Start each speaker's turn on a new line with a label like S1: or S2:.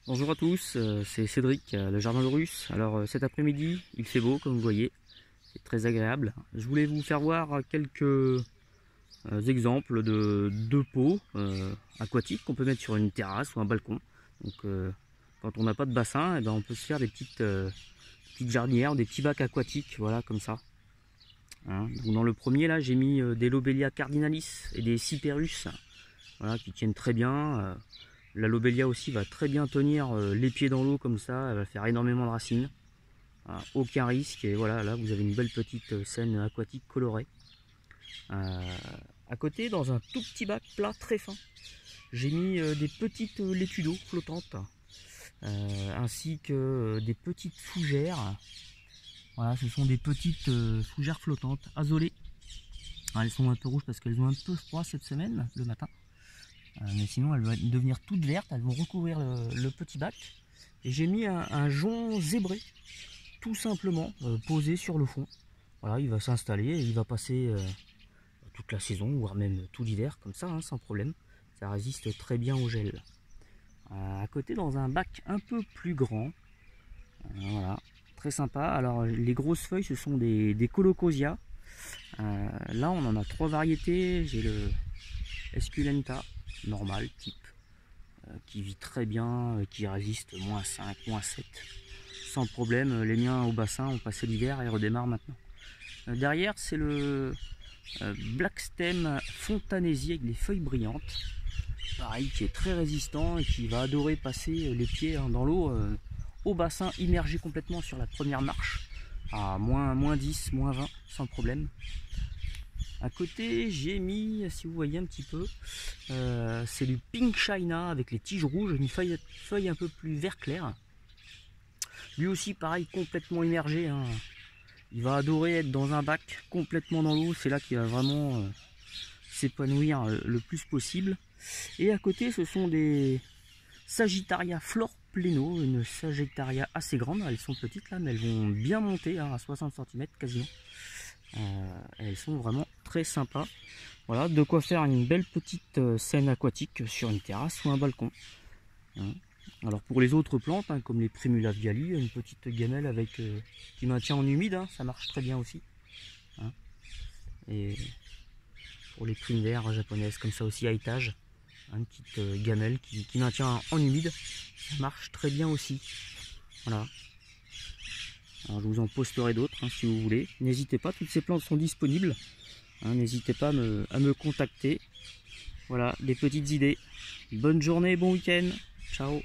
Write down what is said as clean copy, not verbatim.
S1: Bonjour à tous, c'est Cédric, le jardin de Russe. Alors cet après-midi, il fait beau comme vous voyez, c'est très agréable. Je voulais vous faire voir quelques exemples de pots aquatiques qu'on peut mettre sur une terrasse ou un balcon. Donc quand on n'a pas de bassin, eh ben, on peut se faire des petites jardinières, des petits bacs aquatiques, voilà comme ça. Hein. Donc, dans le premier là, j'ai mis des Lobelia cardinalis et des Cyperus, voilà, qui tiennent très bien. La lobelia aussi va très bien tenir les pieds dans l'eau comme ça, elle va faire énormément de racines. Voilà, aucun risque, et voilà, là vous avez une belle petite scène aquatique colorée. À côté, dans un tout petit bac plat très fin, j'ai mis des petites laitues d'eau flottantes, ainsi que des petites fougères. Voilà, ce sont des petites fougères flottantes, azolées. Elles sont un peu rouges parce qu'elles ont un peu froid cette semaine, le matin. Mais sinon elles vont devenir toutes vertes, elles vont recouvrir le petit bac. Et j'ai mis un jonc zébré, tout simplement, posé sur le fond. Voilà, il va s'installer et il va passer toute la saison, voire même tout l'hiver, comme ça, hein, sans problème. Ça résiste très bien au gel. À côté, dans un bac un peu plus grand, voilà, très sympa. Alors les grosses feuilles, ce sont des Colocosia. Là on en a 3 variétés. J'ai le Esculenta normal type, qui vit très bien, qui résiste -5, -7 sans problème. Les miens au bassin ont passé l'hiver et redémarrent maintenant. Derrière c'est le Black Stem Fontanesi avec les feuilles brillantes, pareil, qui est très résistant et qui va adorer passer les pieds dans l'eau au bassin, immergé complètement sur la première marche à -10, -20 sans problème. À côté, j'ai mis, si vous voyez un petit peu, c'est du Pink China avec les tiges rouges, une feuille un peu plus vert clair. Lui aussi, pareil, complètement immergé. Hein. Il va adorer être dans un bac complètement dans l'eau. C'est là qu'il va vraiment s'épanouir le plus possible. Et à côté, ce sont des Sagittaria Flor Pleno, une Sagittaria assez grande. Elles sont petites là, mais elles vont bien monter, hein, à 60 cm quasiment. Elles sont vraiment très sympas. Voilà, de quoi faire une belle petite scène aquatique sur une terrasse ou un balcon. Hein. Alors pour les autres plantes, hein, comme les Primula viali, une petite gamelle avec qui maintient en humide, hein, ça marche très bien aussi. Hein. Et pour les primulaires japonaises comme ça aussi à étage, hein, une petite gamelle qui maintient en humide, ça marche très bien aussi. Voilà. Alors, je vous en posterai d'autres, hein, si vous voulez. N'hésitez pas, toutes ces plantes sont disponibles. Hein, n'hésitez pas à me contacter. Voilà, des petites idées. Bonne journée, bon week-end. Ciao.